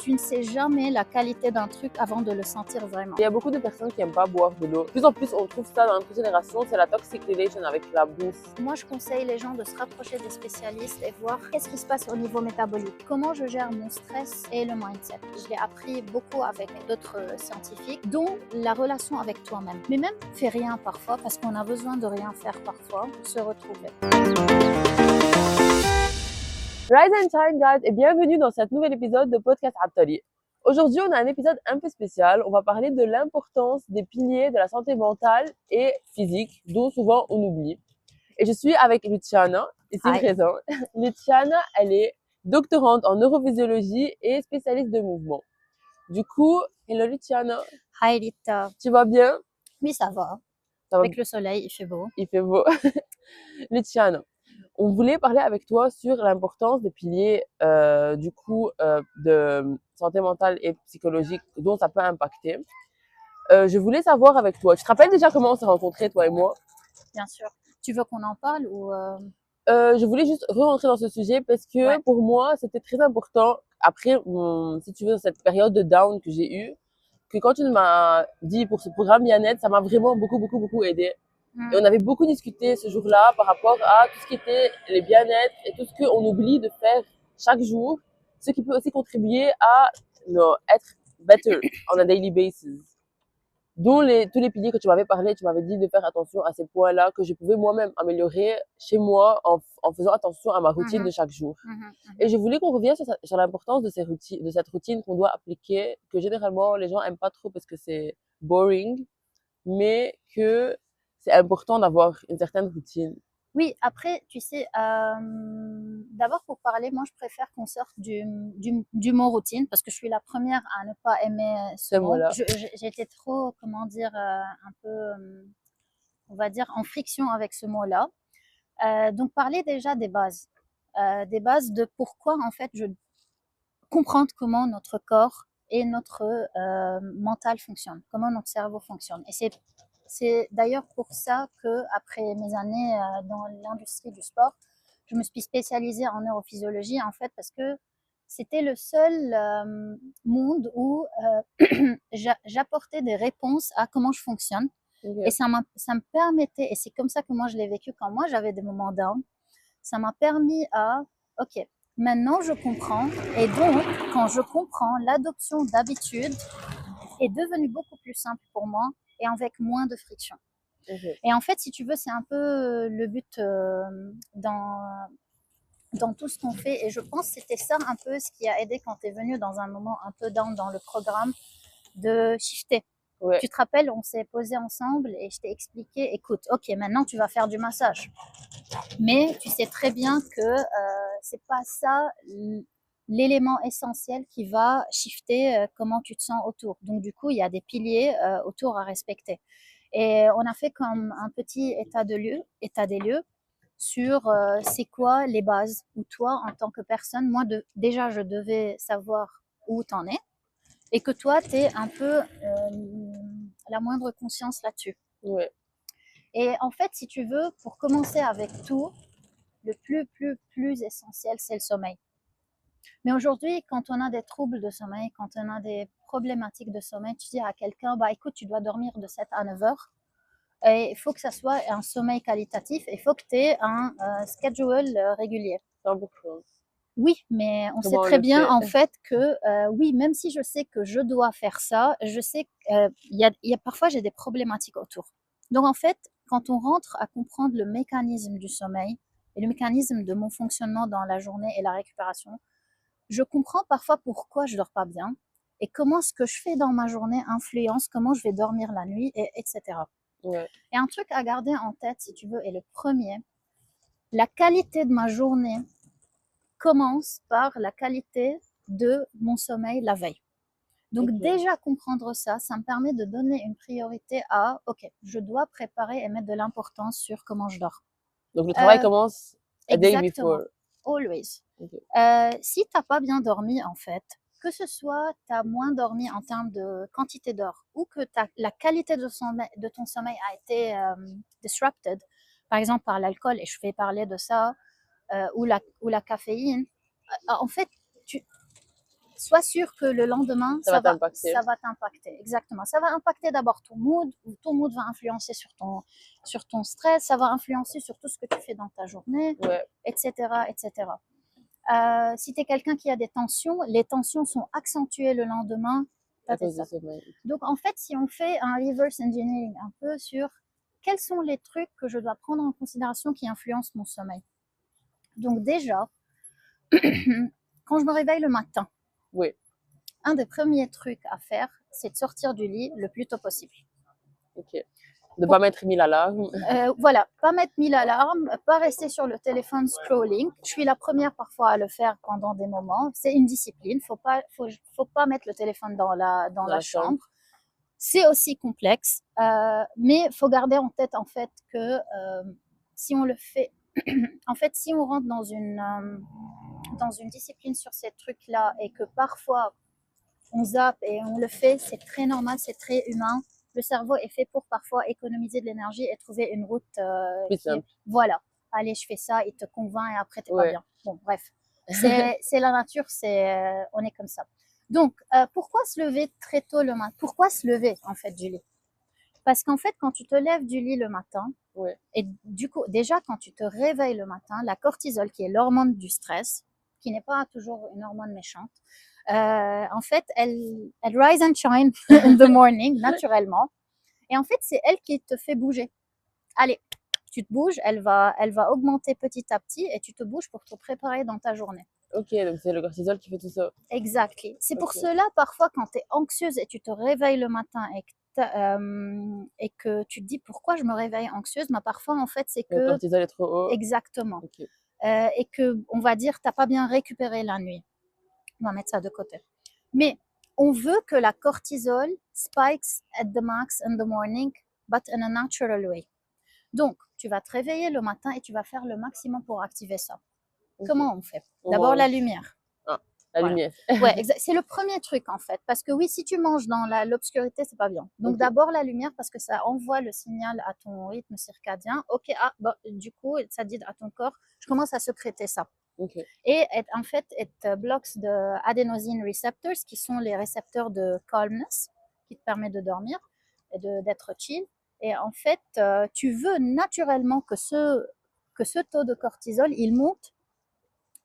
Tu ne sais jamais la qualité d'un truc avant de le sentir vraiment. Il y a beaucoup de personnes qui n'aiment pas boire de l'eau. De plus en plus, on trouve ça dans notre génération, c'est la toxic relation avec la bouffe. Moi, je conseille les gens de se rapprocher des spécialistes et voir qu'est-ce qui se passe au niveau métabolique. Comment je gère mon stress et le mindset. Je l'ai appris beaucoup avec d'autres scientifiques, dont la relation avec toi-même. Mais même, fais rien parfois parce qu'on a besoin de rien faire parfois pour se retrouver. Rise and shine, guys, et bienvenue dans cet nouvel épisode de Podcast Atali. Aujourd'hui, on a un épisode un peu spécial. On va parler de l'importance des piliers de la santé mentale et physique, dont souvent on oublie. Et je suis avec Luciana, ici Hi. présente. Luciana, elle est doctorante en neurophysiologie et spécialiste de mouvement. Du coup, hello Luciana, Hi Rita. tu vas bien? Oui, ça va. Ça va, Avec le soleil, il fait beau. il fait beau. Luciana, on voulait parler avec toi sur l'importance des piliers de santé mentale et psychologique dont ça peut impacter. Je voulais savoir avec toi, tu te rappelles déjà comment on s'est rencontrés, toi et moi? Bien sûr. Tu veux qu'on en parle ou Je voulais juste re-rentrer dans ce sujet parce que Ouais. pour moi, c'était très important, après, si tu veux, cette période de down que j'ai eue, que quand tu m'as dit pour ce programme bien-être, ça m'a vraiment beaucoup aidé. Et on avait beaucoup discuté ce jour-là par rapport à tout ce qui était les bien-être et tout ce qu'on oublie de faire chaque jour, ce qui peut aussi contribuer à être better on a daily basis. Dont tous les piliers que tu m'avais parlé, tu m'avais dit de faire attention à ces points-là que je pouvais moi-même améliorer chez moi en faisant attention à ma routine de chaque jour. Et je voulais qu'on revienne sur l'importance de de cette routine qu'on doit appliquer, que généralement les gens aiment pas trop parce que c'est boring, mais que c'est important d'avoir une certaine routine. Oui, après, tu sais, d'abord pour parler, moi je préfère qu'on sorte du mot routine parce que je suis la première à ne pas aimer ce Ce mot. mot-là. J'étais trop, comment dire, un peu, on va dire, en friction avec ce mot-là. Donc parler déjà des bases de pourquoi en fait je comprendre comment notre corps et notre mental fonctionne, comment notre cerveau fonctionne. Et c'est d'ailleurs pour ça que après mes années dans l'industrie du sport, je me suis spécialisée en neurophysiologie en fait parce que c'était le seul monde où j'apportais des réponses à comment je fonctionne. Okay. Et ça me permettait, et c'est comme ça que moi je l'ai vécu quand moi j'avais des moments down, ça m'a permis à, ok, maintenant je comprends. Et donc, quand je comprends, l'adoption d'habitudes est devenue beaucoup plus simple pour moi et avec moins de friction. Okay. Et en fait, si tu veux, c'est un peu le but dans tout ce qu'on fait. Et je pense que c'était ça un peu ce qui a aidé quand tu es venu dans un moment un peu down dans le programme de shifter. Ouais. Tu te rappelles, on s'est posé ensemble et je t'ai expliqué, écoute, ok, maintenant tu vas faire du massage. Mais tu sais très bien que c'est pas ça l'élément essentiel qui va shifter comment tu te sens autour. Donc du coup, il y a des piliers autour à respecter. Et on a fait comme un petit état des lieux sur c'est quoi les bases où toi, en tant que personne, moi déjà je devais savoir où t'en es et que toi, tu es un peu la moindre conscience là-dessus. Ouais. Et en fait, si tu veux, pour commencer avec tout, le plus essentiel, c'est le sommeil. Mais aujourd'hui, quand on a des troubles de sommeil, quand on a des problématiques de sommeil, tu dis à quelqu'un, bah écoute, tu dois dormir de 7 à 9 heures. Et il faut que ça soit un sommeil qualitatif. Il faut que tu aies un schedule régulier. 100%. Oui, mais on sait Comment on très le bien fait? en fait que oui, même si je sais que je dois faire ça, je sais qu'il y a parfois j'ai des problématiques autour. Donc en fait, quand on rentre à comprendre le mécanisme du sommeil et le mécanisme de mon fonctionnement dans la journée et la récupération, je comprends parfois pourquoi je dors pas bien et comment ce que je fais dans ma journée influence comment je vais dormir la nuit, etc. Ouais. Et un truc à garder en tête, si tu veux, est le premier, la qualité de ma journée commence par la qualité de mon sommeil la veille. Donc Okay. déjà comprendre ça, ça me permet de donner une priorité à, ok, je dois préparer et mettre de l'importance sur comment je dors. Donc le travail commence a day Exactement, before. always. Okay. Si t'as pas bien dormi en fait, que ce soit t'as moins dormi en termes de quantité d'heures ou que la qualité de ton sommeil a été disrupted, par exemple par l'alcool, et je vais parler de ça, ou la caféine, en fait, sois sûr que le lendemain, Ça va t'impacter. ça va t'impacter. Exactement. Ça va impacter d'abord ton mood. Ton mood va influencer sur ton stress. Ça va influencer sur tout ce que tu fais dans ta journée, Ouais, etc., etc. Si tu es quelqu'un qui a des tensions, les tensions sont accentuées le lendemain. à cause du sommeil. Donc, en fait, si on fait un reverse engineering un peu sur quels sont les trucs que je dois prendre en considération qui influencent mon sommeil. Donc, déjà, quand je me réveille le matin, Oui, un des premiers trucs à faire, c'est de sortir du lit le plus tôt possible. ok. De pas mettre 1000 alarmes. Voilà, pas mettre 1000 alarmes, pas rester sur le téléphone scrolling. Je suis la première parfois à le faire pendant des moments. C'est une discipline. Faut pas mettre le téléphone dans la chambre. C'est aussi complexe, mais il faut garder en tête en fait que si on le fait, en fait, si on rentre dans une discipline sur ces trucs-là et que parfois on zappe et on le fait, c'est très normal, c'est très humain. Le cerveau est fait pour parfois économiser de l'énergie et trouver une route Plus simple. voilà, allez, je fais ça, il te convainc et après t'es pas Ouais. bien. Bon, bref, c'est la nature, on est comme ça. Donc, pourquoi se lever très tôt le matin? Pourquoi se lever en fait du lit? Parce qu'en fait, quand tu te lèves du lit le matin, Ouais. et du coup, déjà quand tu te réveilles le matin, la cortisol, qui est l'hormone du stress, qui n'est pas toujours une hormone méchante, en fait, elle rise and shine in the morning, naturellement. Et en fait, c'est elle qui te fait bouger. Allez, tu te bouges, elle va augmenter petit à petit et tu te bouges pour te préparer dans ta journée. Ok, donc c'est le cortisol qui fait tout ça. Exactly. C'est pour Ok. cela, parfois, quand tu es anxieuse et tu te réveilles le matin et que tu te dis pourquoi je me réveille anxieuse, mais parfois, en fait, c'est Le que. cortisol est trop haut. Exactement. Ok. Et que, on va dire, tu n'as pas bien récupéré la nuit. On va mettre ça de côté. Mais on veut que la cortisol spikes at the max in the morning, but in a natural way. Donc, tu vas te réveiller le matin et tu vas faire le maximum pour activer ça. Ok. Comment on fait? D'abord, la lumière. Ah, la Voilà. lumière. Ouais, c'est le premier truc en fait. Parce que oui, si tu manges dans l'obscurité, c'est pas bien. Donc Ok. d'abord la lumière parce que ça envoie le signal à ton rythme circadien. Ok, ah, bon, du coup, ça dit à ton corps, je commence à sécréter ça. Ok. Et en fait, it blocks the adenosine receptors, qui sont les récepteurs de calmness, qui te permettent de dormir et d'être chill. Et en fait, tu veux naturellement que ce taux de cortisol, il monte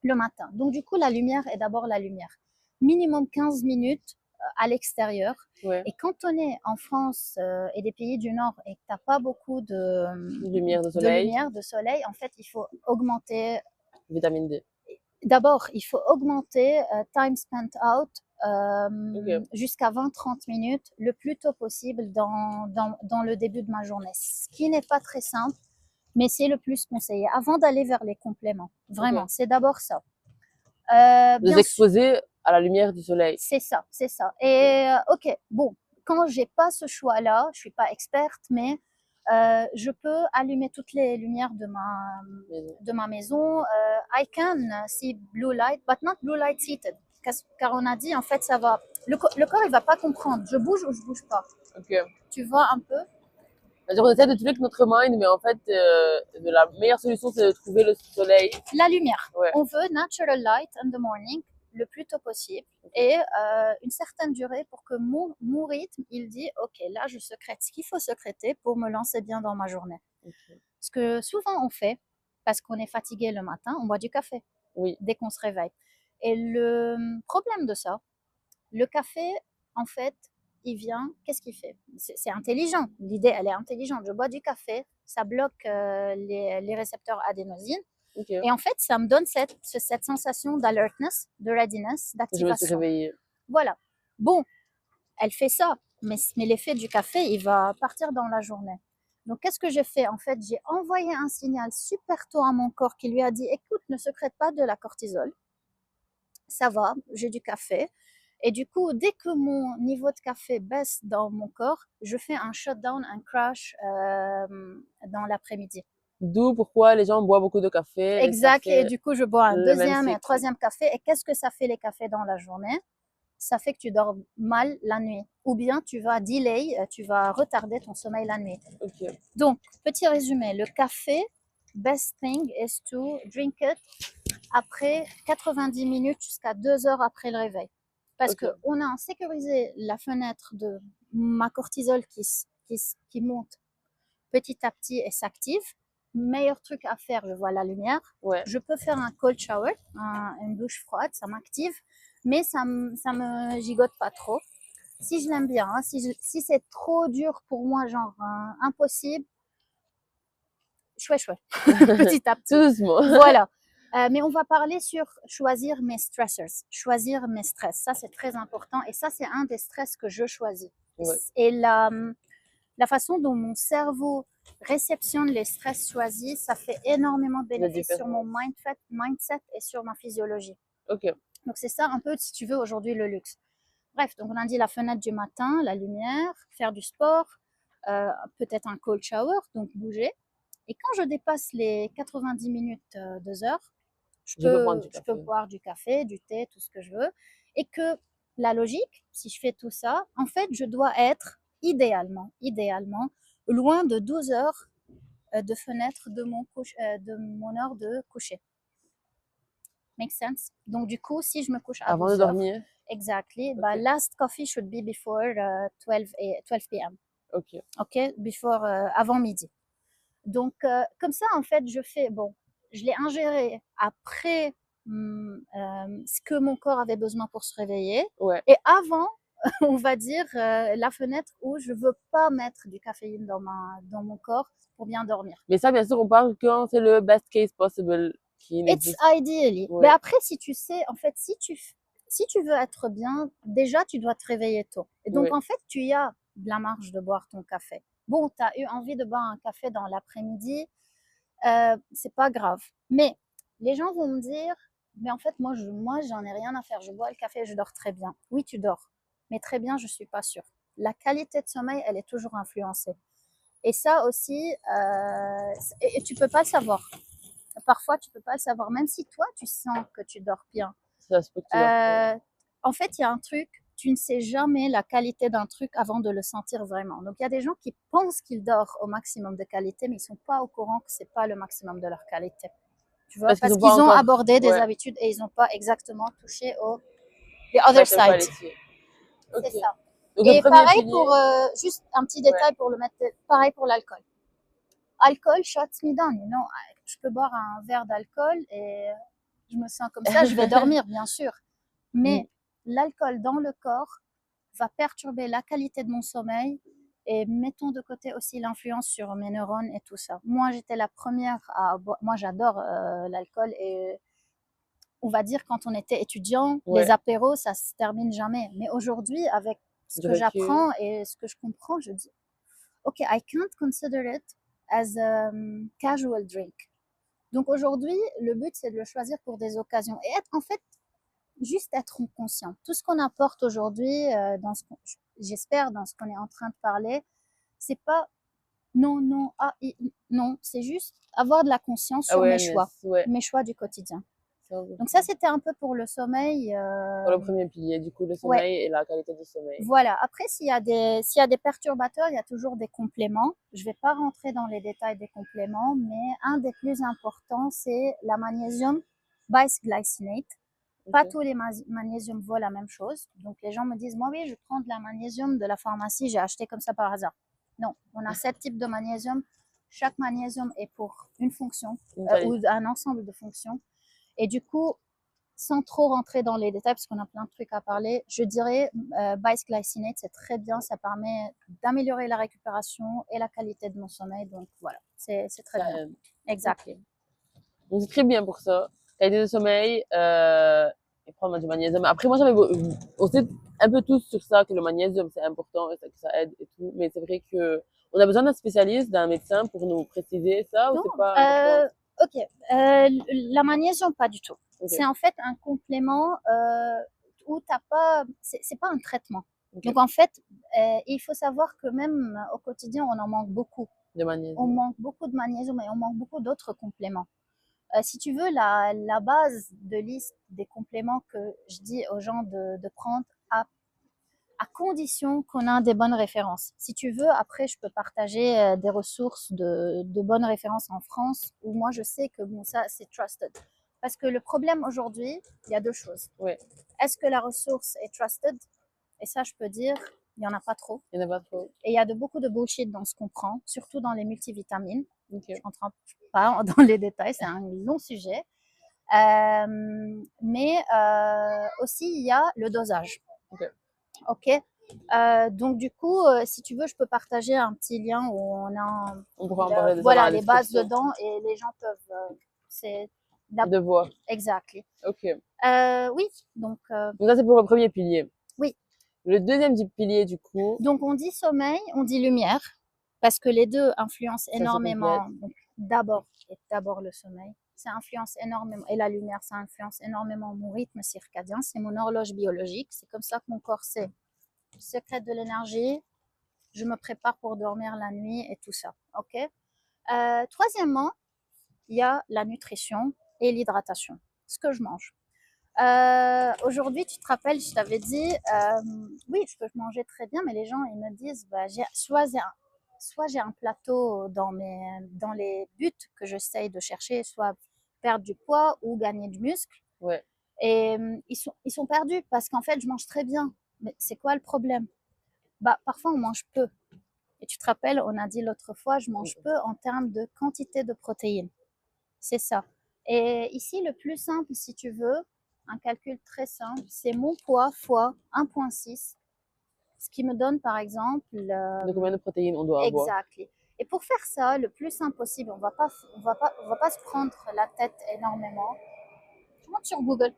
le matin. Donc, du coup, la lumière est d'abord la lumière. Minimum 15 minutes à l'extérieur. Ouais. Et quand on est en France et des pays du Nord et que tu n'as pas beaucoup Lumière de soleil. de soleil, en fait, il faut augmenter. Vitamine D. D'abord, il faut augmenter time spent out Ok. jusqu'à 20-30 minutes le plus tôt possible dans le début de ma journée. Ce qui n'est pas très simple, mais c'est le plus conseillé avant d'aller vers les compléments. Vraiment, Ok. c'est d'abord ça. Vous Bien sûr, exposer à la lumière du soleil. c'est ça, c'est ça. Et ok, bon, quand j'ai pas ce choix-là, je suis pas experte, mais je peux allumer toutes les lumières de ma maison. I can see blue light, but not blue light seated. Car on a dit, en fait, ça va. Le corps, il va pas comprendre. Je bouge ou je bouge pas. Ok. Tu vois un peu? C'est-à-dire, on essaie de trick notre mind, mais en fait, la meilleure solution, c'est de trouver le soleil. La lumière. Ouais. On veut natural light in the morning le plus tôt possible et une certaine durée pour que mon rythme, il dit, ok, là, je sécrète ce qu'il faut sécréter pour me lancer bien dans ma journée. Okay. Ce que souvent on fait, parce qu'on est fatigué le matin, on boit du café dès qu'on se réveille. Et le problème de ça, le café, en fait, il vient, qu'est-ce qu'il fait? C'est intelligent, l'idée, elle est intelligente. Je bois du café, ça bloque les récepteurs adénosine. Okay. Et en fait, ça me donne cette sensation d'alertness, de readiness, d'activation. Je me suis réveillée. Voilà. Bon, elle fait ça, mais l'effet du café, il va partir dans la journée. Donc, qu'est-ce que j'ai fait? En fait, j'ai envoyé un signal super tôt à mon corps qui lui a dit, écoute, ne sécrète pas de la cortisol. Ça va, j'ai du café. Et du coup, dès que mon niveau de café baisse dans mon corps, je fais un shutdown, un crash dans l'après-midi. D'où pourquoi les gens boivent beaucoup de café. Exact. Et du coup, je bois un deuxième et un troisième café. Et qu'est-ce que ça fait les cafés dans la journée? Ça fait que tu dors mal la nuit. Ou bien tu vas tu vas retarder ton sommeil la nuit. Okay. Donc, petit résumé, le café, best thing is to drink it après 90 minutes jusqu'à 2 heures après le réveil. Parce Ok. qu'on a sécurisé la fenêtre de ma cortisol qui monte petit à petit et s'active. Meilleur truc à faire, je vois la lumière. Ouais. Je peux faire un cold shower, une douche froide, ça m'active, mais ça me gigote pas trop. Si je l'aime bien, hein, si c'est trop dur pour moi, genre impossible, chouette, chouette, petit à Tout petit. doucement. Voilà. Mais on va parler sur choisir mes stressors, choisir mes stress. Ça, c'est très important. Et ça, c'est un des stress que je choisis. Ouais. Et la façon dont mon cerveau réceptionne les stress choisis, ça fait énormément de La bénéfices sur mon différence. mindset et sur ma physiologie. Ok. Donc, c'est ça un peu, si tu veux, aujourd'hui, le luxe. Bref, donc on a dit la fenêtre du matin, la lumière, faire du sport, peut-être un cold shower, donc bouger. Et quand je dépasse les 90 minutes, 2 heures, Je peux prendre du je peux café. boire du café, du thé, tout ce que je veux. Et que la logique, si je fais tout ça, en fait, je dois être idéalement, loin de 12 heures de fenêtre de mon heure de coucher. Make sense? Donc, du coup, si je me couche à Avant de 12 heures, dormir. exactly, Ok. last coffee should be before 12 p.m. Ok. OK? Avant midi. Donc, comme ça, en fait, je l'ai ingéré après ce que mon corps avait besoin pour se réveiller Ouais. et avant, on va dire, la fenêtre où je veux pas mettre du caféine dans mon corps pour bien dormir. Mais ça, bien sûr, on parle quand c'est le best case possible qui It's n'existe. ideally. Mais Ouais. après, si tu sais, en fait, si tu veux être bien, déjà, tu dois te réveiller tôt. Et donc, Ouais. en fait, tu as de la marge de boire ton café. Bon, tu as eu envie de boire un café dans l'après-midi, c'est pas grave. Mais les gens vont me dire, mais en fait, moi, j'en ai rien à faire. Je bois le café et je dors très bien. Oui, tu dors. Mais très bien, je suis pas sûre. La qualité de sommeil, elle est toujours influencée. Et ça aussi, et tu peux pas le savoir. Parfois, tu peux pas le savoir, même si toi, tu sens que tu dors bien. Ça se peut que tu dors pas. En fait, il y a un truc, tu ne sais jamais la qualité d'un truc avant de le sentir vraiment. Donc, il y a des gens qui pensent qu'ils dorment au maximum de qualité, mais ils sont pas au courant que c'est pas le maximum de leur qualité. Tu vois, Parce qu'ils parce sont pas qu'ils ont encore. abordé des Ouais. habitudes et ils n'ont pas exactement touché au the other Better side. quality. C'est Ok. ça. Donc, le Et premier pareil pour, pilier. juste un petit Ouais. détail pour le mettre, pareil pour l'alcool. Alcool shuts me down, you know. Je peux boire un verre d'alcool et je me sens comme ça, je vais dormir, bien sûr. Mais l'alcool dans le corps va perturber la qualité de mon sommeil et mettons de côté aussi l'influence sur mes neurones et tout ça. Moi, j'étais la première à boire. Moi, j'adore l'alcool et on va dire quand on était étudiant, les Ouais. apéros, ça se termine jamais. Mais aujourd'hui, avec ce Du que recul. j'apprends et ce que je comprends, je dis, OK, I can't consider it as a casual drink. Donc aujourd'hui, le but, c'est de le choisir pour des occasions et être, en fait, juste être conscient. Tout ce qu'on apporte aujourd'hui, j'espère, dans ce qu'on est en train de parler, c'est pas non, non, non, c'est juste avoir de la conscience sur Awareness. Ouais. mes choix du quotidien. C'est Donc ça, important. c'était un peu pour le sommeil. Pour le premier pilier, du coup, le Ouais, sommeil et la qualité du sommeil. voilà. Après, s'il y a des perturbateurs, il y a toujours des compléments. Je ne vais pas rentrer dans les détails des compléments, mais un des plus importants, c'est la magnésium bisglycinate. Pas Ok. tous les magnésiums vaut la même chose. Donc les gens me disent, moi oui, je prends de la magnésium de la pharmacie, j'ai acheté comme ça par hasard. Non, on a 7 types de magnésium. Chaque magnésium est pour une fonction Une qualité. ou un ensemble de fonctions. Et du coup, sans trop rentrer dans les détails, parce qu'on a plein de trucs à parler, je dirais bisglycinate, c'est très bien, ça permet d'améliorer la récupération et la qualité de mon sommeil. Donc voilà, c'est très Ça bien. aide. Exact. Ok. Donc, c'est très bien pour ça. Qualité de sommeil, et prendre du magnésium. Après, moi, on sait un peu tous sur ça, que le magnésium, c'est important et que ça aide et tout. Mais c'est vrai que on a besoin d'un spécialiste, d'un médecin pour nous préciser ça ou Non, c'est pas important? ok. La magnésium, pas du tout. Ok. C'est en fait un complément où t'as pas, c'est pas un traitement. Ok. Donc en fait, il faut savoir que même au quotidien, on en manque beaucoup. De On magnésium. manque beaucoup de magnésium et on manque beaucoup d'autres compléments. Si tu veux, la base de liste des compléments que je dis aux gens de prendre à condition qu'on a des bonnes références. Si tu veux, après, je peux partager des ressources de bonnes références en France où moi, je sais que bon, ça, c'est trusted. Parce que le problème aujourd'hui, il y a deux choses. Ouais, Est-ce que la ressource est trusted? Et ça, je peux dire, il n'y en a pas trop. il n'y en a pas trop. Et il y a beaucoup de bullshit dans ce qu'on prend, surtout dans les multivitamines. Ok. Je ne rentre pas dans les détails, c'est un long sujet. Mais aussi, il y a le dosage. Ok. OK. Donc du coup, si tu veux, je peux partager un petit lien où on a On pourra en parler de ça dans voilà la les bases description. dedans et les gens peuvent. C'est De voir. exactly. Ok. Oui. Donc Donc ça, c'est pour le premier pilier. oui. Le deuxième pilier, du coup, Donc on dit sommeil, on dit lumière, parce que les deux influencent ça se complète. énormément. Donc d'abord le sommeil, ça influence énormément, et la lumière, ça influence énormément mon rythme circadien, c'est mon horloge biologique, c'est comme ça que mon corps sait. Je sécrète de l'énergie, je me prépare pour dormir la nuit et tout ça. Ok. Troisièmement, il y a la nutrition et l'hydratation, ce que je mange. Aujourd'hui, tu te rappelles, je t'avais dit, oui, je peux manger très bien, mais les gens, ils me disent, bah, soit j'ai un plateau dans les buts que j'essaye de chercher, soit perdre du poids ou gagner du muscle. Ouais. Et ils sont perdus parce qu'en fait, je mange très bien. Mais c'est quoi le problème? Bah, parfois, on mange peu. Et tu te rappelles, on a dit l'autre fois, je mange peu en termes de quantité de protéines. C'est ça. Et ici, le plus simple, si tu veux, un calcul très simple, c'est mon poids fois 1,6, ce qui me donne par exemple De combien de protéines on doit avoir? exactly. Et pour faire ça, le plus simple possible, on va pas se prendre la tête énormément. Je monte sur Google.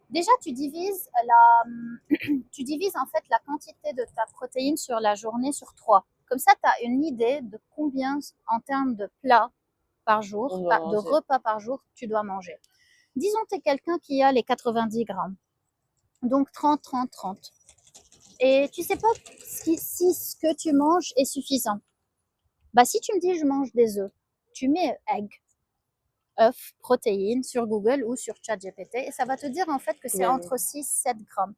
Déjà, tu divises en fait la quantité de ta protéine sur la journée sur 3. Comme ça, tu as une idée de combien en termes de plats par jour, On doit de manger. repas par jour, tu dois manger. Disons que tu es quelqu'un qui a les 90 grammes. Donc 30, 30, 30. Et tu sais pas si ce que tu manges est suffisant. Bah, si tu me dis je mange des œufs, tu mets egg, œufs, protéines sur Google ou sur ChatGPT et ça va te dire en fait que c'est Combien? entre 6 et 7 grammes.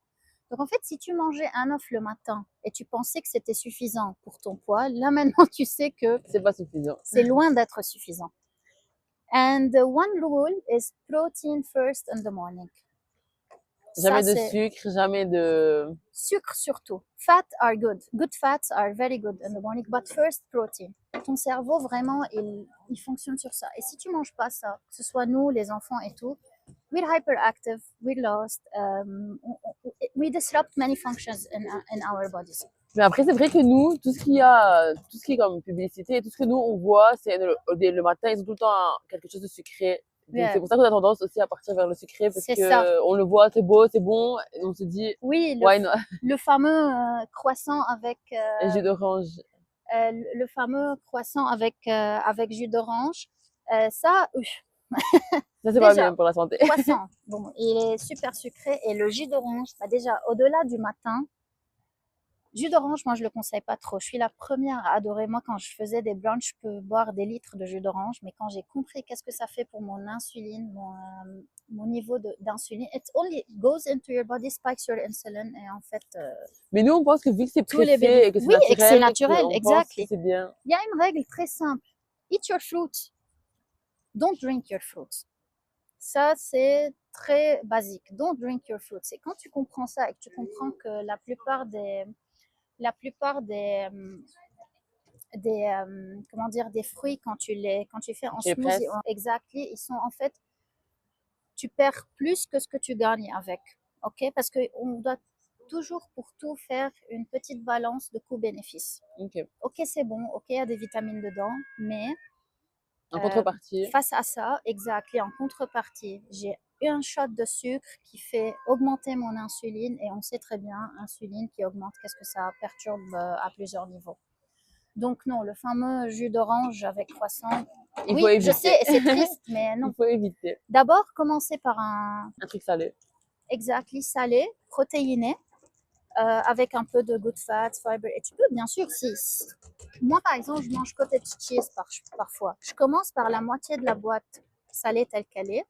Donc en fait, si tu mangeais un œuf le matin et tu pensais que c'était suffisant pour ton poids, là maintenant tu sais que C'est pas suffisant. c'est loin d'être suffisant. And the one rule is protein first in the morning. Jamais Ça, de c'est sucre, jamais de... sucre surtout. Fat are good. Good fats are very good in the morning, but first protein. Ton cerveau, vraiment, il fonctionne sur ça. Et si tu manges pas ça, que ce soit nous, les enfants et tout, we're hyperactive, we're lost, we disrupt many functions in our bodies. Mais après, c'est vrai que nous, tout ce qui est comme publicité, tout ce que nous, on voit, c'est le matin, ils ont tout le temps quelque chose de sucré. Donc, Yeah. c'est pour ça qu'on a tendance aussi à partir vers le sucré, parce C'est que ça. on le voit, c'est beau, c'est bon, et on se dit, Oui, why not? le fameux croissant avec Un jus d'orange. le fameux croissant avec jus d'orange. Ça, Ça, c'est pas déjà, bien pour la santé. croissant, bon, il est super sucré. Et le jus d'orange, bah déjà, au-delà du matin, jus d'orange, moi, je le conseille pas trop. Je suis la première à adorer. Moi, quand je faisais des brunchs, je peux boire des litres de jus d'orange. Mais quand j'ai compris qu'est-ce que ça fait pour mon insuline, mon niveau d'insuline, it only goes into your body, spikes your insulin. Et en fait, Mais nous, on pense que vu que c'est tous les pressé et que oui, et que c'est naturel, on pense que exactly. c'est bien. Il y a une règle très simple. Eat your fruits. Don't drink your fruits. Ça, c'est très basique. Don't drink your fruits. Et quand tu comprends ça et que tu comprends que la plupart des comment dire, des fruits, quand tu fais en Tu les smoothie, presses. exactly, ils sont en fait, tu perds plus que ce que tu gagnes avec. Ok? Parce qu'on doit toujours pour tout faire une petite balance de coût-bénéfice. Ok. Ok, c'est bon. Ok, il y a des vitamines dedans, mais En contrepartie, face à ça, exact, et en contrepartie, j'ai un shot de sucre qui fait augmenter mon insuline et on sait très bien, insuline qui augmente, qu'est-ce que ça perturbe à plusieurs niveaux. Donc non, le fameux jus d'orange avec croissant, il oui, faut éviter. je sais, c'est triste, mais non. Il faut éviter. D'abord, commencer par un Un truc salé. exactly salé, protéiné, avec un peu de good fat, fiber. Et tu peux, bien sûr, si moi, par exemple, je mange cottage cheese parfois. Je commence par la moitié de la boîte salée telle qu'elle est.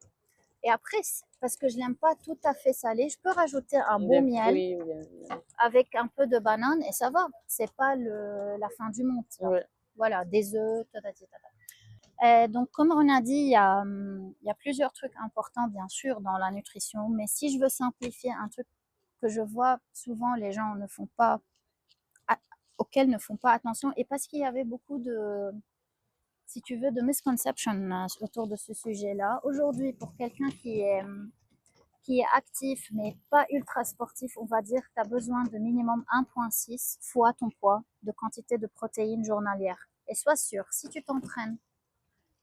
Et après, parce que je l'aime pas tout à fait salé, je peux rajouter un bon miel Oui, avec un peu de banane et ça va. C'est pas la fin du monde. Ça. ouais. Voilà, des œufs, Donc, comme on a dit, il y a plusieurs trucs importants, bien sûr, dans la nutrition. Mais si je veux simplifier un truc que je vois souvent, les gens ne font pas, auxquels ne font pas attention, et parce qu'il y avait beaucoup de, si tu veux, de misconceptions autour de ce sujet-là. Aujourd'hui, pour quelqu'un qui est actif, mais pas ultra sportif, on va dire que tu as besoin de minimum 1,6 fois ton poids de quantité de protéines journalières. Et sois sûr, si tu t'entraînes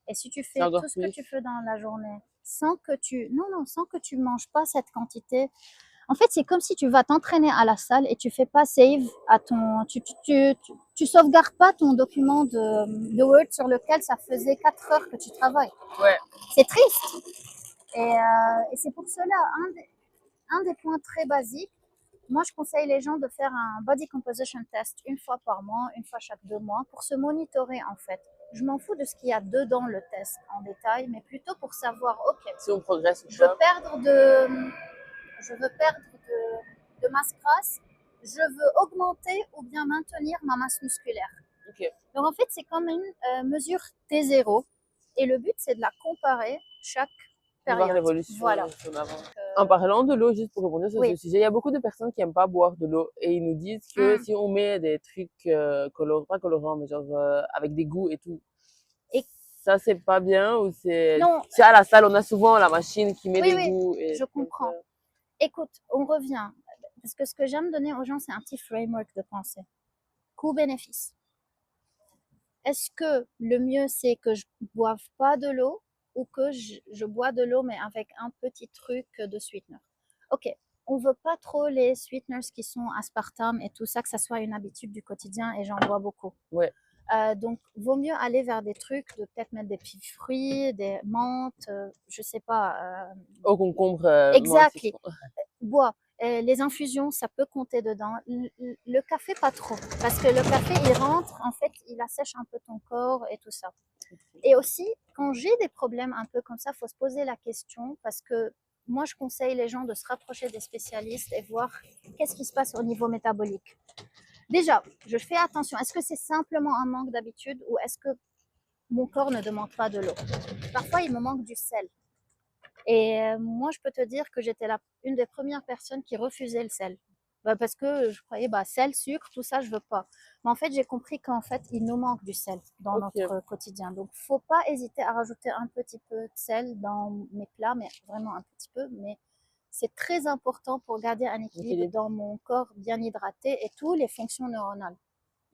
et si tu C'est fais encore tout ce que plus. tu fais dans la journée, sans que tu manges pas cette quantité, en fait, c'est comme si tu vas t'entraîner à la salle et tu fais pas save à ton, tu sauvegardes pas ton document de Word sur lequel ça faisait 4 heures que tu travailles. Ouais. C'est triste. Et c'est pour cela, un des points très basiques, moi, je conseille les gens de faire un body composition test une fois par mois, une fois chaque 2 mois, pour se monitorer en fait. Je m'en fous de ce qu'il y a dedans le test en détail, mais plutôt pour savoir, ok, Si on progresse ou je veux pas. perdre de, je veux perdre de masse grasse, je veux augmenter ou bien maintenir ma masse musculaire. Ok. Donc en fait, c'est comme une mesure T0 et le but, c'est de la comparer chaque De voir période. l'évolution Voilà. de son avant. En parlant de l'eau, juste pour rebondir sur ce Oui. sujet, il y a beaucoup de personnes qui aiment pas boire de l'eau et ils nous disent que si on met des trucs pas colorants, mais genre avec des goûts et tout, Et ça c'est pas bien ou c'est non, c'est à la salle, on a souvent la machine qui met oui, des oui, goûts et je comme ça. comprends. Écoute, on revient. Parce que ce que j'aime donner aux gens, c'est un petit framework de pensée. Coût-bénéfice. Est-ce que le mieux, c'est que je boive pas de l'eau ou que je bois de l'eau, mais avec un petit truc de sweetener? Ok, on veut pas trop les sweeteners qui sont aspartame et tout ça, que ça soit une habitude du quotidien et j'en bois beaucoup. Ouais. Donc, vaut mieux aller vers des trucs de peut-être mettre des petits fruits, des menthes, je sais pas. Au concombre, moi aussi je Exactly. prends. Bois. Les infusions, ça peut compter dedans. Le café, pas trop. Parce que le café, il rentre, en fait, il assèche un peu ton corps et tout ça. Et aussi, quand j'ai des problèmes un peu comme ça, il faut se poser la question parce que moi, je conseille les gens de se rapprocher des spécialistes et voir qu'est-ce qui se passe au niveau métabolique. Déjà, je fais attention. Est-ce que c'est simplement un manque d'habitude ou est-ce que mon corps ne demande pas de l'eau? Parfois, il me manque du sel. Et moi, je peux te dire que j'étais une des premières personnes qui refusait le sel. Parce que je croyais, sel, sucre, tout ça, je veux pas. Mais en fait, j'ai compris qu'en fait, il nous manque du sel dans Ok. notre quotidien. Donc, faut pas hésiter à rajouter un petit peu de sel dans mes plats, mais vraiment un petit peu. Mais c'est très important pour garder un équilibre dans mon corps bien hydraté et toutes les fonctions neuronales.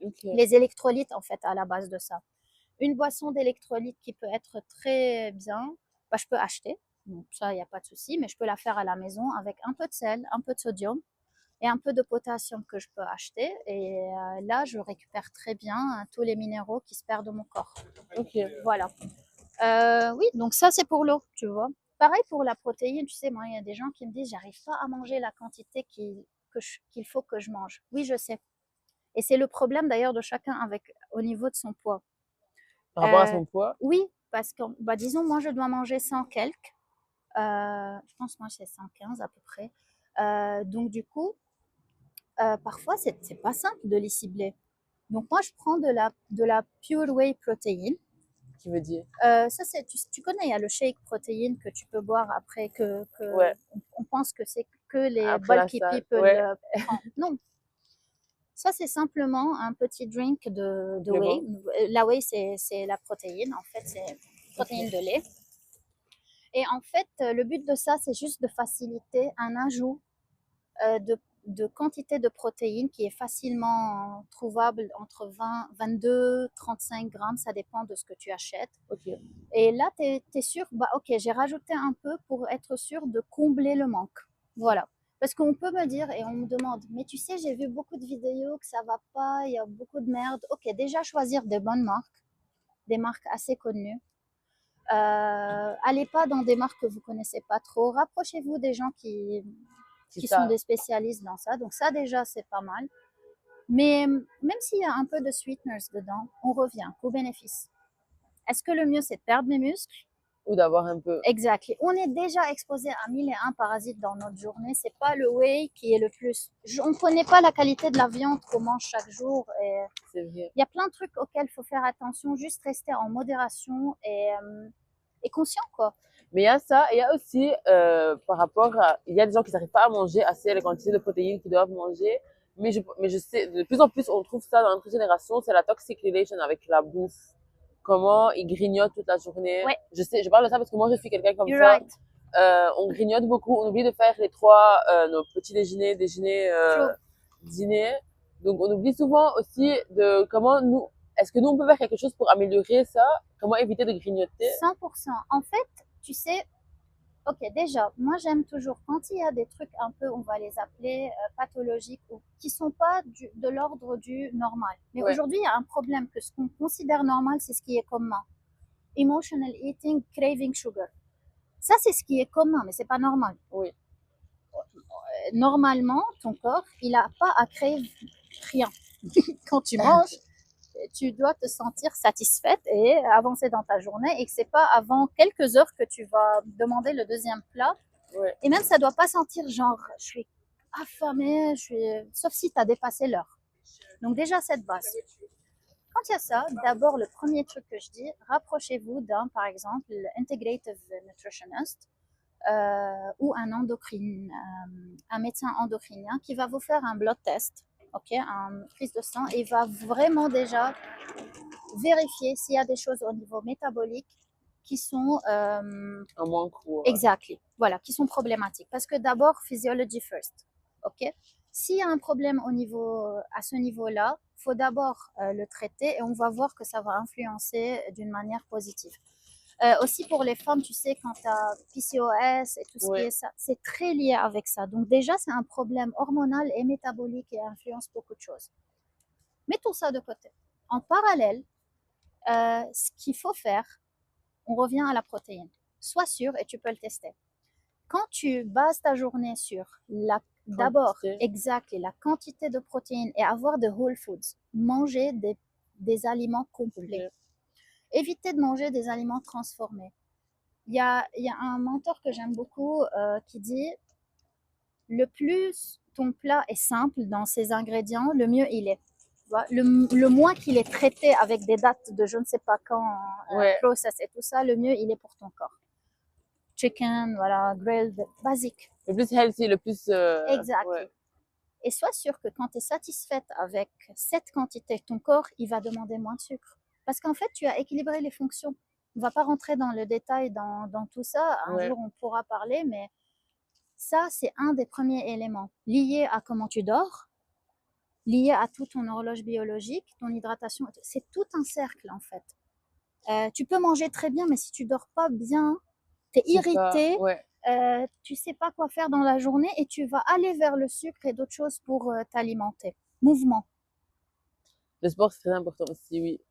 Ok. Les électrolytes, en fait, à la base de ça. Une boisson d'électrolyte qui peut être très bien, je peux acheter. Donc ça, il n'y a pas de souci, mais je peux la faire à la maison avec un peu de sel, un peu de sodium et un peu de potassium que je peux acheter. Et là, je récupère très bien tous les minéraux qui se perdent de mon corps. Ok. Voilà. Oui, donc ça, c'est pour l'eau, tu vois. Pareil pour la protéine, tu sais, moi, il y a des gens qui me disent, j'arrive pas à manger la quantité qu'il faut que je mange. Oui, je sais. Et c'est le problème d'ailleurs de chacun au niveau de son poids. Par rapport à son poids. Oui, parce que, disons, moi, je dois manger 100 quelques. Je pense, moi, c'est 115 à peu près. Donc, du coup, parfois, c'est pas simple de les cibler. Donc, moi, je prends de la Pure Whey protéine. Qui veut dire. Ça, tu connais, il y a le shake protéine que tu peux boire après Ouais. on pense que c'est que les Après la bulky salle. people Ouais. prennent. Non, ça, c'est simplement un petit drink de whey. Supplément. La whey, c'est la protéine. En fait, c'est protéine de lait. Et en fait, le but de ça, c'est juste de faciliter un ajout de quantité de protéines qui est facilement trouvable entre 20, 22, 35 grammes. Ça dépend de ce que tu achètes. Ok. Et là, tu es sûr, ok, j'ai rajouté un peu pour être sûr de combler le manque. Voilà. Parce qu'on peut me dire et on me demande, mais tu sais, j'ai vu beaucoup de vidéos que ça va pas, il y a beaucoup de merde. Ok, déjà choisir des bonnes marques, des marques assez connues. Allez pas dans des marques que vous connaissez pas trop. Rapprochez-vous des gens qui sont des spécialistes dans ça. Donc ça déjà, c'est pas mal. Mais même s'il y a un peu de sweeteners dedans, on revient au bénéfice. Est-ce que le mieux, c'est de perdre mes muscles ou d'avoir un peu. Exactly. On est déjà exposé à 1001 parasites dans notre journée. C'est pas le whey qui est le plus. On ne connaît pas la qualité de la viande qu'on mange chaque jour. Et C'est vrai. il y a plein de trucs auxquels il faut faire attention. Juste rester en modération et conscient, quoi. Mais il y a ça, et il y a aussi par rapport à, il y a des gens qui n'arrivent pas à manger assez les quantités de protéines qu'ils doivent manger, mais je sais, de plus en plus on trouve ça dans notre génération, c'est la toxic relation avec la bouffe. Comment ils grignotent toute la journée. Ouais, Je sais, je parle de ça parce que moi je suis quelqu'un comme you're ça. right. On grignote beaucoup, on oublie de faire les trois, nos petits déjeuners, True. dîner. Donc on oublie souvent aussi de comment nous, est-ce que nous on peut faire quelque chose pour améliorer ça? Comment éviter de grignoter? 100%. En fait, tu sais, ok, déjà, moi j'aime toujours quand il y a des trucs un peu, on va les appeler pathologiques ou qui sont pas de l'ordre du normal. Mais Ouais, aujourd'hui, il y a un problème que ce qu'on considère normal, c'est ce qui est commun. Emotional eating, craving sugar. Ça, c'est ce qui est commun, mais c'est pas normal. oui, Normalement, ton corps, il a pas à crave rien. Quand tu manges, tu dois te sentir satisfaite et avancer dans ta journée et que c'est pas avant quelques heures que tu vas demander le deuxième plat. ouais. Et même ça doit pas sentir genre je suis affamée, sauf si tu as dépassé l'heure. Donc déjà cette base. Quand il y a ça, d'abord le premier truc que je dis, rapprochez-vous d'un par exemple integrative nutritionist ou un médecin endocrinien qui va vous faire un blood test, ok, une prise de sang et va vraiment déjà vérifier s'il y a des choses au niveau métabolique qui sont Un manque ou, exactly, voilà, qui sont problématiques. Parce que d'abord, physiology first, ok. S'il y a un problème à ce niveau-là, faut d'abord le traiter et on va voir que ça va influencer d'une manière positive. Aussi pour les femmes, tu sais, quand tu as PCOS et tout ce qui ouais, est ça, c'est très lié avec ça. Donc déjà, c'est un problème hormonal et métabolique et influence beaucoup de choses. Mettons ça de côté. En parallèle, ce qu'il faut faire, on revient à la protéine. Sois sûr et tu peux le tester. Quand tu bases ta journée sur d'abord quantité. exact la quantité de protéines et avoir de whole foods, manger des aliments complets. Okay. Éviter de manger des aliments transformés. Il y a un mentor que j'aime beaucoup qui dit le plus ton plat est simple dans ses ingrédients, le mieux il est. Le moins qu'il est traité avec des dates de je ne sais pas quand, Ouais, process et tout ça, le mieux il est pour ton corps. Chicken, voilà, grilled, basique. le plus healthy, le plus, Exactly. ouais, Et sois sûr que quand tu es satisfaite avec cette quantité, ton corps, il va demander moins de sucre. Parce qu'en fait, tu as équilibré les fonctions. On ne va pas rentrer dans le détail dans tout ça. Un ouais. jour, on pourra parler, mais ça, c'est un des premiers éléments lié à comment tu dors, lié à toute ton horloge biologique, ton hydratation. C'est tout un cercle, en fait. Tu peux manger très bien, mais si tu dors pas bien, tu es C'est pas, irrité, ouais. tu sais pas quoi faire dans la journée et tu vas aller vers le sucre et d'autres choses pour t'alimenter. Mouvement, Le sport, c'est très important aussi, oui.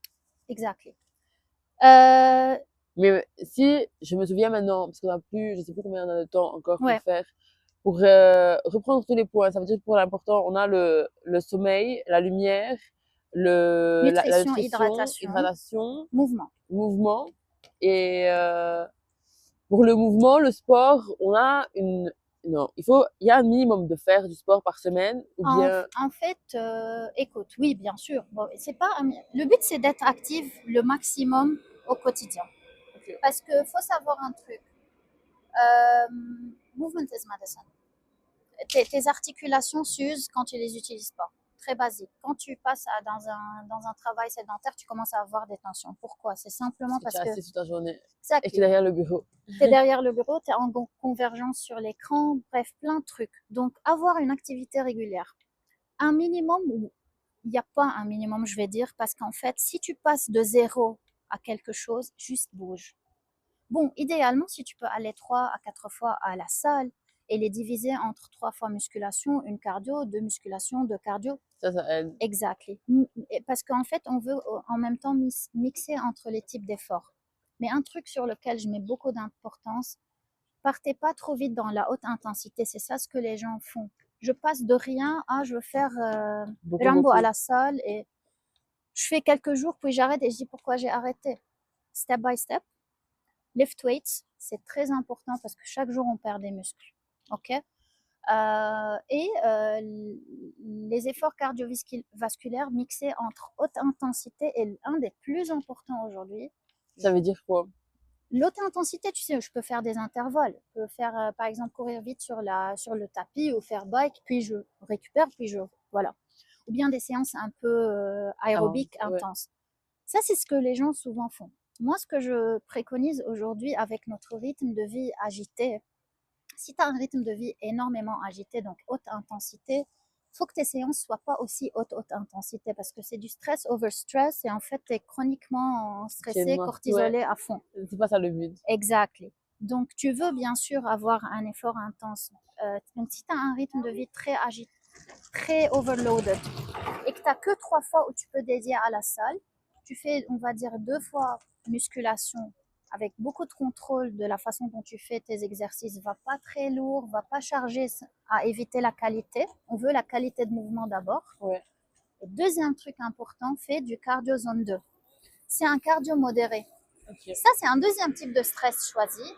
exactly. Euh, Mais si je me souviens maintenant, parce qu'on a plus, je sais plus combien on a de temps encore pour ouais, faire, pour reprendre tous les points, ça veut dire pour l'important, on a le sommeil, la lumière, la nutrition, nutrition, hydratation, hydratation, mouvement. mouvement. Et pour le mouvement, le sport, on a une, non, il y a un minimum de faire du sport par semaine, ou En, bien, en fait, écoute, oui, bien sûr. Bon, c'est pas le but, c'est d'être active le maximum au quotidien. ok, Parce que faut savoir un truc. Euh, movement is medicine. Tes articulations s'usent quand tu les utilises pas. Très basique. Quand tu passes dans un travail sédentaire, tu commences à avoir des tensions. Pourquoi? C'est parce simplement que tu es parce que assis toute la journée ça et que tu es clé. derrière le bureau. Tu es derrière le bureau, tu es en convergence sur l'écran, bref, plein de trucs. Donc, avoir une activité régulière. Un minimum, ou il n'y a pas un minimum, je vais dire, parce qu'en fait, si tu passes de zéro à quelque chose, juste bouge. Bon, idéalement, si tu peux aller 3 à 4 fois à la salle et les diviser entre 3 fois musculation, une cardio, deux musculation, deux cardio, Ça aide. exactly. Parce qu'en fait, on veut en même temps mixer entre les types d'efforts. Mais un truc sur lequel je mets beaucoup d'importance, partez pas trop vite dans la haute intensité. C'est ça ce que les gens font. Je passe de rien à je veux faire Beaucoup, Rambo à beaucoup. la salle et je fais quelques jours, puis j'arrête et je dis pourquoi j'ai arrêté. Step by step. Lift weights, c'est très important parce que chaque jour, on perd des muscles. OK? Les efforts cardiovasculaires mixés entre haute intensité et un des plus importants aujourd'hui. Ça veut dire quoi? L'haute intensité, tu sais, je peux faire des intervalles. Je peux faire, par exemple, courir vite sur le tapis ou faire bike, puis je récupère, voilà. Ou bien des séances un peu aérobiques Ouais. intenses. Ça, c'est ce que les gens souvent font. Moi, ce que je préconise aujourd'hui avec notre rythme de vie agité, si tu as un rythme de vie énormément agité, donc haute intensité, il faut que tes séances soient pas aussi haute intensité parce que c'est du stress over stress et en fait, tu es chroniquement stressé, Ouais, cortisolé à fond. c'est pas ça le but. Exactly. Donc, tu veux bien sûr avoir un effort intense. Donc, si tu as un rythme de vie très agité, très overloaded et que tu n'as que 3 fois où tu peux dédier à la salle, tu fais, on va dire, 2 fois musculation avec beaucoup de contrôle de la façon dont tu fais tes exercices. Va pas très lourd, va pas charger à éviter la qualité. On veut la qualité de mouvement d'abord. Ouais. Et deuxième truc important, fais du cardio zone 2. C'est un cardio modéré. Okay. Ça, c'est un deuxième type de stress choisi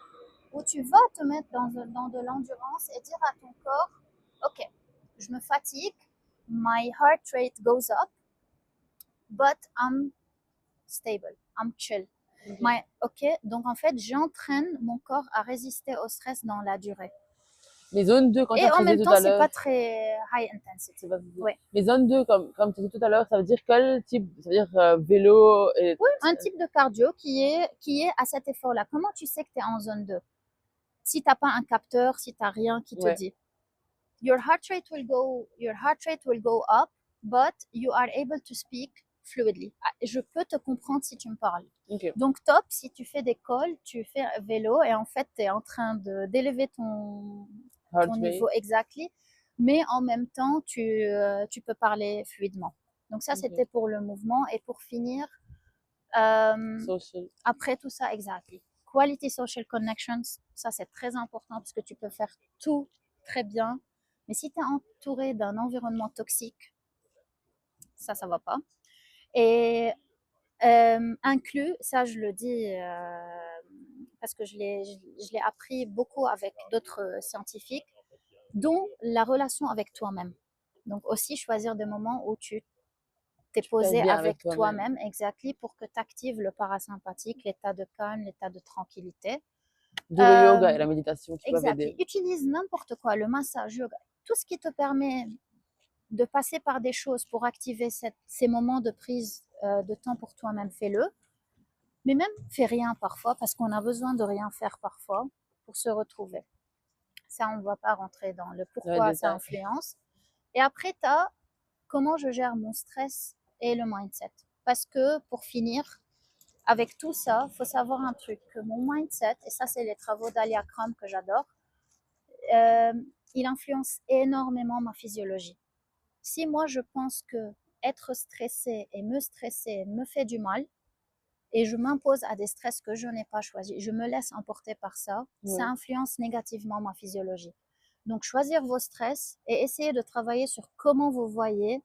où tu vas te mettre dans de l'endurance et dire à ton corps, OK, je me fatigue, my heart rate goes up, but I'm stable, I'm chill. OK, donc en fait, j'entraîne mon corps à résister au stress dans la durée. Les zones 2, quand tu Et as en même précisé tout temps, à c'est l'heure, pas très high intensity. Ouais. les zones 2, comme tu as dit tout à l'heure, ça veut dire quel type? Ça veut dire vélo et... Oui, un type de cardio qui est à cet effort-là. Comment tu sais que tu es en zone 2? Si tu n'as pas un capteur, si tu n'as rien qui te dit. Your heart rate will go up, but you are able to speak fluidly. Je peux te comprendre si tu me parles. Okay. Donc top, si tu fais des calls, tu fais vélo et en fait, tu es en train d'élever ton niveau exactly, mais en même temps, tu peux parler fluidement. Donc ça, c'était pour le mouvement. Et pour finir, après tout ça, exactly. Quality social connections, ça c'est très important parce que tu peux faire tout très bien. Mais si tu es entouré d'un environnement toxique, ça va pas. Et inclus, ça je le dis parce que je l'ai appris beaucoup avec d'autres scientifiques, dont la relation avec toi-même. Donc aussi choisir des moments où tu t'es posé avec toi-même, exactly, pour que tu actives le parasympathique, l'état de calme, l'état de tranquillité. De le yoga et la méditation qui peuvent aider. Utilise n'importe quoi, le massage, yoga, tout ce qui te permet de passer par des choses pour activer ces moments de prise de temps pour toi-même, fais-le. Mais même, fais rien parfois, parce qu'on a besoin de rien faire parfois pour se retrouver. Ça, on ne va pas rentrer dans le pourquoi ça influence. Et après, tu as comment je gère mon stress et le mindset. Parce que, pour finir, avec tout ça, il faut savoir un truc, que mon mindset, et ça, c'est les travaux d'Alia Cram que j'adore, il influence énormément ma physiologie. Si moi, je pense que être stressé et me stresser me fait du mal, et je m'impose à des stress que je n'ai pas choisis, je me laisse emporter par ça, ça influence négativement ma physiologie. Donc, choisir vos stress et essayer de travailler sur comment vous voyez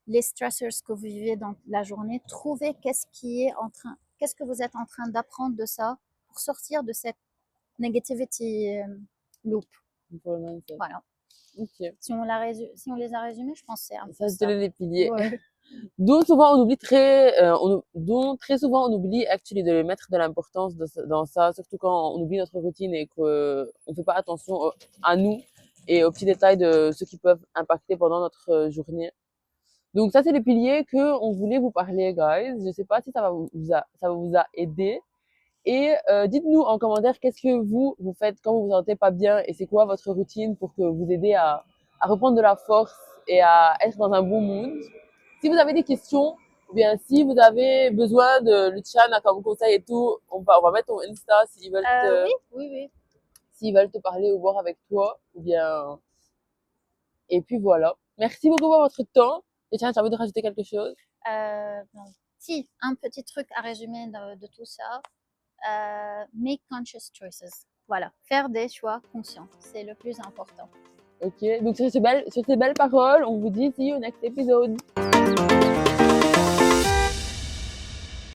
les stressors que vous vivez dans la journée. Trouver qu'est-ce que vous êtes en train d'apprendre de ça pour sortir de cette negativity loop. Voilà. Okay. Si on les a résumés, je pense que c'est un peu ça. C'était les piliers. Ouais. Dont souvent on oublie dont très souvent on oublie actually de mettre de l'importance dans ça, surtout quand on oublie notre routine et qu'on ne fait pas attention à nous et aux petits détails de ceux qui peuvent impacter pendant notre journée. Donc ça, c'est les piliers que on voulait vous parler, guys. Je sais pas si ça vous a aidé. Et dites-nous en commentaire qu'est-ce que vous faites quand vous vous sentez pas bien et c'est quoi votre routine pour que vous aider à reprendre de la force et à être dans un bon mood. Si vous avez des questions, ou bien si vous avez besoin de Luciana comme conseil et tout, on va mettre ton Insta s'ils veulent oui. S'ils veulent te parler ou voir avec toi, ou bien. Et puis voilà. Merci beaucoup pour votre temps. Et tiens, tu as envie de rajouter quelque chose? Si, un petit truc à résumer de tout ça. Make conscious choices. Voilà, faire des choix conscients, c'est le plus important. Ok, donc sur ces belles paroles, on vous dit see you next episode.